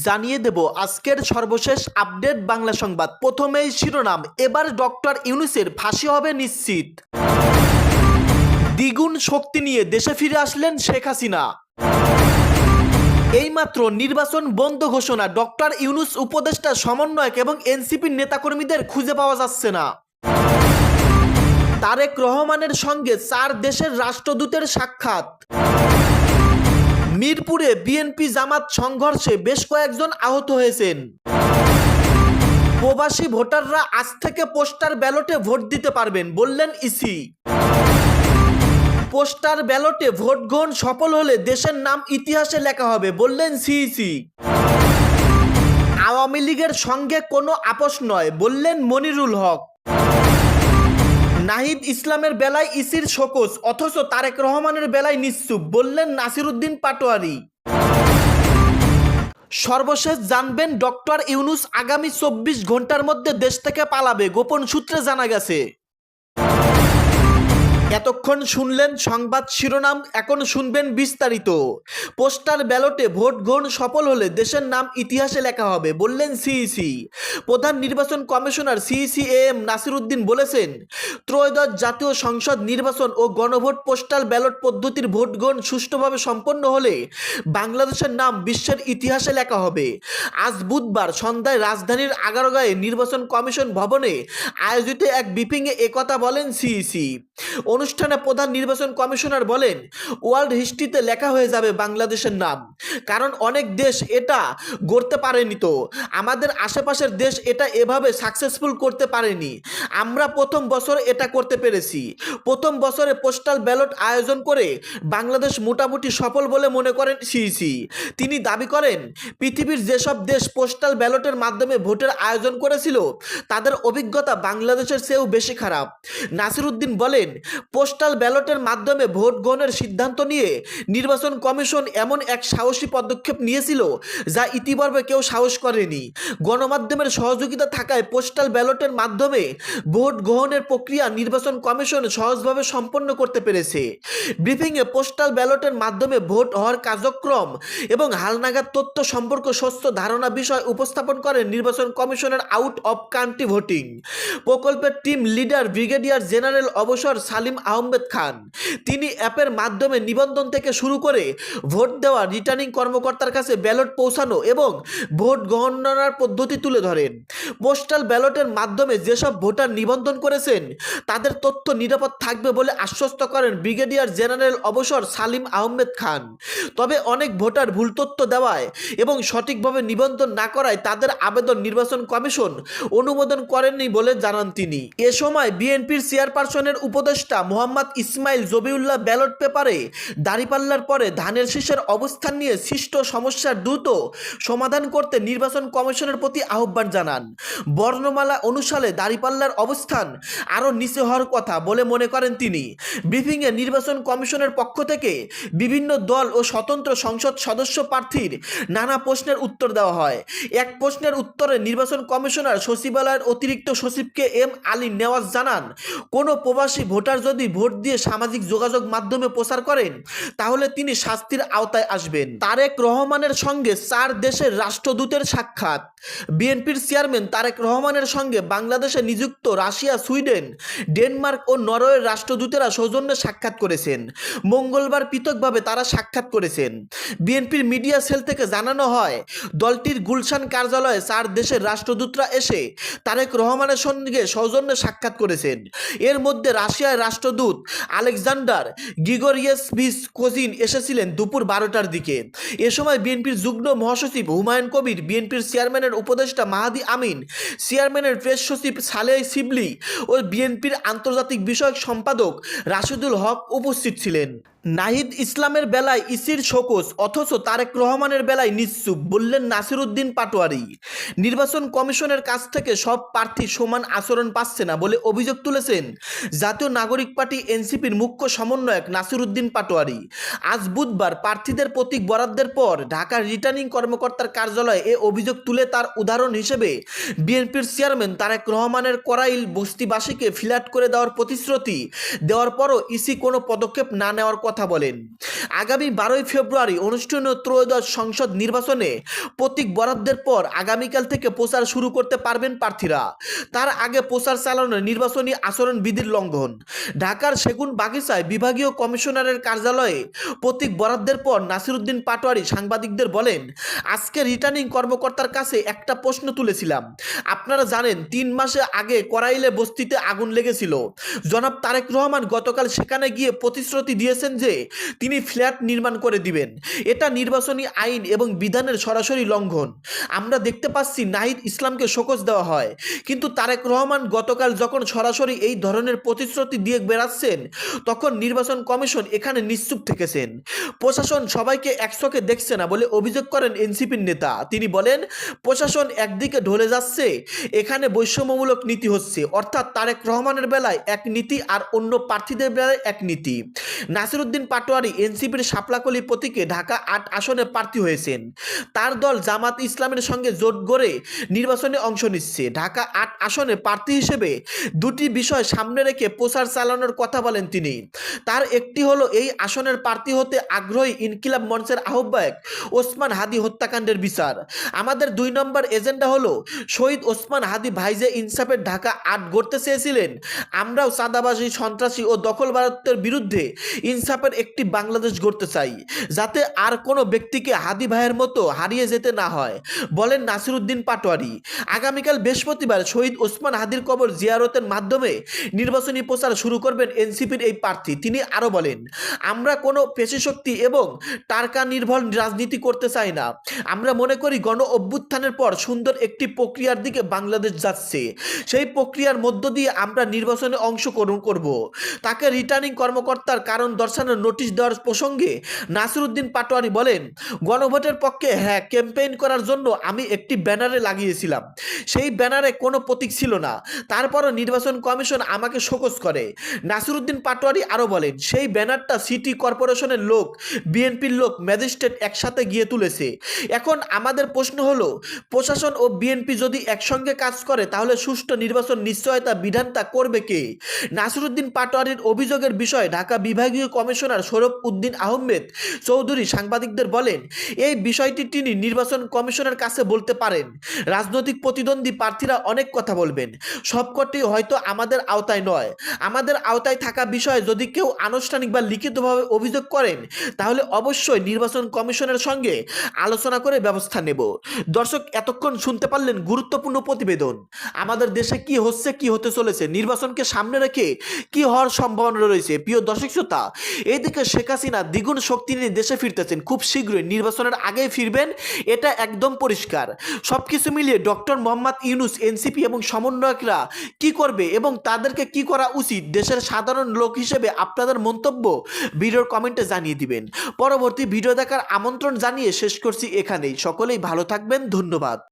জানিয়ে দেব আজকের সর্বশেষ আপডেট বাংলা সংবাদ। প্রথমেই শিরোনাম, এবার ডক্টর ইউনূসের ফাঁসি হবে নিশ্চিত। দ্বিগুণ শক্তি নিয়ে দেশে ফিরে আসলেন শেখ হাসিনা। এইমাত্র নির্বাচন বন্ধ ঘোষণা, ডক্টর ইউনূস উপদেষ্টা সমন্বয়ক এবং এনসিপির নেতাকর্মীদের খুঁজে পাওয়া যাচ্ছে না। তারেক রহমানের সঙ্গে 4 দেশের রাষ্ট্রদূতের সাক্ষাৎ। মিরপুরে বিএনপি জামাত সংঘর্ষে বেশ কয়েকজন আহত হয়েছেন। প্রবাসী ভোটাররা আজ থেকে পোস্টাল ব্যালটে ভোট দিতে পারবেন বললেন ইসি। পোস্টাল ব্যালটে ভোট গ্রহণ সফল হলে দেশের নাম ইতিহাসে লেখা হবে বললেন সিইসি। আওয়ামী লীগের সঙ্গে কোনো আপোষ নয় বললেন মনিরুল হক। নাহিদ ইসলামের বেলায় ইসির শোকজ, অথচ তারেক রহমানের বেলায় নিশ্চুপ বললেন নাসিরউদ্দিন পাটোয়ারি। সর্বশেষ জানবেন ডক্টর ইউনূস আগামী 24 ঘন্টার মধ্যে দেশ থেকে পালাবে, গোপন সূত্রে জানা গেছে। এতক্ষণ শুনলেন সংবাদ শিরোনাম, এখন শুনবেন বিস্তারিত। পোস্টাল ব্যালটে ভোট গ্রহণ সফল হলে দেশের নাম ইতিহাসে লেখা হবে বললেন সিইসি। প্রধান নির্বাচন কমিশনার সিইসি এম নাসিরউদ্দিন বলেছেন, ত্রয়োদশ জাতীয় সংসদ নির্বাচন ও গণভোট পোস্টাল ব্যালট পদ্ধতির ভোট গ্রহণ সুষ্ঠুভাবে সম্পন্ন হলে বাংলাদেশের নাম বিশ্বের ইতিহাসে লেখা হবে। আজ বুধবার সন্ধ্যায় রাজধানীর আগারগাঁয়ে নির্বাচন কমিশন ভবনে আয়োজিত এক ব্রিফিংয়ে একথা বলেন সিইসি। অনুষ্ঠানে প্রধান নির্বাচন কমিশনার বলেন, ওয়ার্ল্ড হিস্ট্রিতে লেখা হয়ে যাবে বাংলাদেশের নাম, কারণ অনেক দেশ এটা গড়তে পারেনি, তো আমাদের আশেপাশের দেশ এটা এভাবে সাকসেসফুল করতে পারেনি। আমরা প্রথম বছর এটা করতে পেরেছি। প্রথম বছরে পোস্টাল ব্যালট আয়োজন করে বাংলাদেশ মোটামুটি সফল বলে মনে করেন সিইসি। তিনি দাবি করেন, পৃথিবীর যেসব দেশ পোস্টাল ব্যালটের মাধ্যমে ভোটের আয়োজন করেছিল তাদের অভিজ্ঞতা বাংলাদেশের চেয়েও বেশি খারাপ। নাসিরউদ্দিন বলেন, পোস্টাল ব্যালটের মাধ্যমে ভোট গ্রহণের সিদ্ধান্ত নিয়ে নির্বাচন কমিশন এমন এক সাহসী পদক্ষেপ নিয়েছিল যা ইতিপূর্বে কেউ সাহস করেনি। গণমাধ্যমের সহযোগিতা থাকায় পোস্টাল ব্যালটের মাধ্যমে ভোট গ্রহণের প্রক্রিয়া নির্বাচন কমিশন সহজভাবে সম্পন্ন করতে পেরেছে। ব্রিফিংয়ে পোস্টাল ব্যালটের মাধ্যমে ভোট হওয়ার কার্যক্রম এবং হালনাগাদ তথ্য সম্পর্কে স্বচ্ছ ধারণা বিষয় উপস্থাপন করেন নির্বাচন কমিশনের আউট অব কান্ট্রি ভোটিং প্রকল্পের টিম লিডার ব্রিগেডিয়ার জেনারেল অবসর সালিম আহমেদ খান। তিনি অ্যাপের মাধ্যমে নিবন্ধন থেকে শুরু করে ভোট দেওয়া, রিটার্নিং কর্মকর্তার কাছে ব্যালট পৌঁছানো এবং ভোট গণনার পদ্ধতি তুলে ধরেন। পোস্টাল ব্যালটের মাধ্যমে যেসব ভোটার নিবন্ধন করেছেন তাদের তথ্য নিরাপদ থাকবে বলে আশ্বস্ত করেন ব্রিগেডিয়ার জেনারেল অবসর সালিম আহমেদ খান। তবে অনেক ভোটার ভুল তথ্য দেওয়ায় এবং সঠিকভাবে নিবন্ধন না করায় তাদের আবেদন নির্বাচন কমিশন অনুমোদন করেননি বলে জানান তিনি। এ সময় বিএনপির চেয়ারপারসনের উপদেষ্টা মোহাম্মদ ইসমাইল জবিউল্লাহ ব্যালট পেপারে দাঁড়িপাল্লার পরে ধানের শীষের অবস্থান নিয়ে সৃষ্ট সমস্যার দ্রুত সমাধান করতে নির্বাচন কমিশনের প্রতি আহ্বান জানান। বর্ণমালা অনুসারে দাঁড়িপাল্লার অবস্থান আরও নিচে হওয়ার কথা বলে মনে করেন তিনি। ব্রিফিংয়ে নির্বাচন কমিশনের পক্ষ থেকে বিভিন্ন দল ও স্বতন্ত্র সংসদ সদস্য প্রার্থীর নানা প্রশ্নের উত্তর দেওয়া হয়। এক প্রশ্নের উত্তরে নির্বাচন কমিশনার সচিবালয়ের অতিরিক্ত সচিবকে এম আলী নেওয়াজ জানান, কোনো প্রবাসী ভোটার যদি ভোট দিয়ে সামাজিক যোগাযোগ মাধ্যমে প্রচার করেন তাহলে তিনি শাস্তির আওতায় আসবেন। তারেক রহমানের সঙ্গে 4 দেশের রাষ্ট্রদূতের সাক্ষাৎ। বিএনপির চেয়ারম্যান তারেক রহমানের সঙ্গে বাংলাদেশে নিযুক্ত রাশিয়া, সুইডেন, ডেনমার্ক ও নরওয়ের রাষ্ট্রদূতেরা সৌজন্যে সাক্ষাৎ করেছেন। মঙ্গলবার পৃথকভাবে তারা সাক্ষাৎ করেছেন। বিএনপির মিডিয়া সেল থেকে জানানো হয়, দলটির গুলশান কার্যালয়ে 4 দেশের রাষ্ট্রদূতরা এসে তারেক রহমানের সঙ্গে সৌজন্যে সাক্ষাৎ করেছেন। এর মধ্যে রাশিয়ার রাষ্ট্রদূত আলেকজান্ডার গ্রিগোরিয়েভিচ কোজিন এসেছিলেন দুপুর 12টার দিকে। এ সময় বিএনপির যুগ্ম মহাসচিব হুমায়ুন কবির, বিএনপির চেয়ারম্যানের উপদেষ্টা মাহাদি আমিন, চেয়ারম্যানের প্রেস সচিব সালেহ শিবলি ও বিএনপির আন্তর্জাতিক বিষয়ক সম্পাদক রাশিদুল হক উপস্থিত ছিলেন। নাহিদ ইসলামের বেলায় ইসির শোকজ, অথচ তারেক রহমানের বেলায় নিশ্চুপ বললেন নাসিরউদ্দিন পাটোয়ারি। নির্বাচন কমিশনের কাছ থেকে সব প্রার্থী সমান আচরণ পাচ্ছে না বলে অভিযোগ তুলেছেন জাতীয় নাগরিক পার্টি এনসিপির মুখ্য সমন্বয়ক নাসিরউদ্দিন পাটোয়ারি। আজ বুধবার প্রার্থীদের প্রতীক বরাদ্দের পর ঢাকার রিটার্নিং কর্মকর্তার কার্যালয়ে এ অভিযোগ তুলে তার উদাহরণ হিসেবে বিএনপির চেয়ারম্যান তারেক রহমানের করাইল বস্তিবাসীকে ফ্ল্যাট করে দেওয়ার প্রতিশ্রুতি দেওয়ার পরও ইসি কোনো পদক্ষেপ না নেওয়ার কথা কথা বলেন। আগামী 12ই ফেব্রুয়ারি অনুষ্ঠনীয় ত্রয়োদশ সংসদ নির্বাচনে প্রতীক বরাদ্দের পর আগামীকাল থেকে প্রচার শুরু করতে পারবেন প্রার্থীরা। তার আগে প্রচার চালানো নির্বাচনী আচরণবিধির লঙ্ঘন। ঢাকার সেগুন বাগিচায় বিভাগীয় কমিশনারের কার্যালয়ে প্রতীক বরাদ্দের পর নাসিরউদ্দিন পাটোয়ারি সাংবাদিকদের বলেন, আজকে রিটার্নিং কর্মকর্তার কাছে একটা প্রশ্ন তুলেছিলাম। আপনারা জানেন 3 মাসে আগে করাইলে বস্তিতে আগুন লেগেছিল। জনাব তারেক রহমান গতকাল সেখানে গিয়ে প্রতিশ্রুতি দিয়েছেন যে তিনি ফ্ল্যাট নির্মাণ করে দিবেন। এটা নির্বাচনী আইন এবং বিধানের সরাসরি লঙ্ঘন। আমরা দেখতে পাচ্ছি নাহিদ ইসলামকে শোকজ দেওয়া হয়, কিন্তু তারেক রহমান গতকাল যখন সরাসরি এই ধরনের প্রতিশ্রুতি দিয়ে বেড়াচ্ছেন তখন নির্বাচন কমিশন এখানে নিশ্চুপ থেকেছেন। প্রশাসন সবাইকে একসঙ্গে দেখছে না বলে অভিযোগ করেন এনসিপির নেতা। তিনি বলেন, প্রশাসন একদিকে ঢলে যাচ্ছে, এখানে বৈষম্যমূলক নীতি হচ্ছে, অর্থাৎ তারেক রহমানের বেলায় এক নীতি আর অন্য প্রার্থীদের বেলায় এক নীতি। নাসিরউদ্দিন পাটোয়ারি এনসিপির শাপলাকলি প্রতীকে ঢাকা 8 আসনে প্রার্থী হয়েছেন। তার দল জামাত ইসলামের সঙ্গে জোট গড়ে নির্বাচনে অংশ নিচ্ছে। ঢাকা 8 আসনে প্রার্থী হিসেবে দুটি বিষয় সামনে রেখে প্রচার চালানোর কথা বলেন তিনি। তার একটি হলো এই আসনের প্রার্থী হতে আগ্রহী ইনকিলাব মঞ্চের আহ্বায়ক ওসমান হাদি হত্যাকাণ্ডের বিচার। আমাদের 2 নম্বর এজেন্ডা হলো শহীদ ওসমান হাদি ভাইজে ইনসাফের ঢাকা 8 গড়তে চেয়েছিলেন। আমরাও চাঁদাবাজি, সন্ত্রাসী ও দখলবাজের বিরুদ্ধে ইনসাফের একটি বাংলাদেশ গড়তে চাই, যাতে আর কোনো ব্যক্তিকে হাদি ভাইয়ের মতো হারিয়ে যেতে না হয়, বলেন নাসিরউদ্দিন পাটোয়ারি। আগামীকাল বৃহস্পতিবার শহীদ ওসমান হাদির কবর জিয়ারতের মাধ্যমে নির্বাচনী প্রচার শুরু করবেন এনসিপির এই প্রার্থী। তিনি আরও বলেন, আমরা কোনো পেশিশক্তি এবং টার্কা নির্ভর রাজনীতি করতে চাই না। আমরা মনে করি গণ অভ্যুত্থানের পর সুন্দর একটি প্রক্রিয়ার দিকে বাংলাদেশ যাচ্ছে। সেই প্রক্রিয়ার মধ্য দিয়ে আমরা নির্বাচনে অংশগ্রহণ করব। তাকে রিটার্নিং কর্মকর্তার কারণ দর্শানোর নোটিশ দেওয়ার প্রসঙ্গে নাসিরউদ্দিন পাটোয়ারি বলেন, গণভোটের পক্ষে হ্যাঁ ক্যাম্পেইন করার জন্য আমি একটি ব্যানারে লাগিয়েছিলাম। সেই ব্যানারে কোনো প্রতীক ছিল না, তারপরও নির্বাচন কমিশন আমাকে শোকজ করে। নাসিরউদ্দিন পাটোয়ারি আরও বলেন, সেই ব্যানারটা সিটি কর্পোরেশনের লোক, বিএনপির লোক, ম্যাজিস্ট্রেট একসাথে গিয়ে তুলেছে। এখন আমাদের প্রশ্ন হলো, প্রশাসন ও বিএনপি যদি একসঙ্গে কাজ করে তাহলে সুষ্ঠু নির্বাচন নিশ্চয়তা বিধানটা করবে কে? নাসিরউদ্দিন পাটোয়ারির অভিযোগের বিষয়ে ঢাকা বিভাগীয় কমিশনার সৌরভ উদ্দিন আহমেদ চৌধুরী সাংবাদিকদের বলেন, এই বিষয়টি তিনি নির্বাচন কমিশনের কাছে বলতে পারেন। রাজনৈতিক প্রতিদ্বন্দ্বী প্রার্থীরা অনেক কথা বলবেন, সবকটি হয়তো আমাদের আওতায় নয়। আমাদের আওতায় থাকা বিষয়ে যদি কেউ আনুষ্ঠানিক বা লিখিতভাবে অভিযোগ করেন তাহলে অবশ্যই নির্বাচন কমিশনের সঙ্গে আলোচনা করে ব্যবস্থা নেব। দর্শক, এতক্ষণ শুনতে পারলেন গুরুত্বপূর্ণ প্রতিবেদন। আমাদের দেশে কি হচ্ছে, কি হতে চলেছে, নির্বাচনকে সামনে রেখে কি হওয়ার সম্ভাবনা রয়েছে। প্রিয় দর্শক শ্রোতা, এইদিকে শেখ হাসিনা দ্বিগুণ শক্তি নিয়ে দেশে ফিরতেছেন, খুব শীঘ্রই নির্বাচনের আগেই ফিরবেন, এটা একদম পরিষ্কার। সবকিছু মিলিয়ে ডক্টর মোহাম্মদ ইউনূস, এনসিপি এবং সমন্বয়করা কি করবে এবং তাদেরকে কি করা উচিত, দেশের সাধারণ লোক হিসেবে আপনাদের মন্তব্য ভিডিওর কমেন্টে জানিয়ে দিবেন। পরবর্তী ভিডিও দেখার আমন্ত্রণ জানিয়ে শেষ করছি এখানেই। সকলেই ভালো থাকবেন, ধন্যবাদ।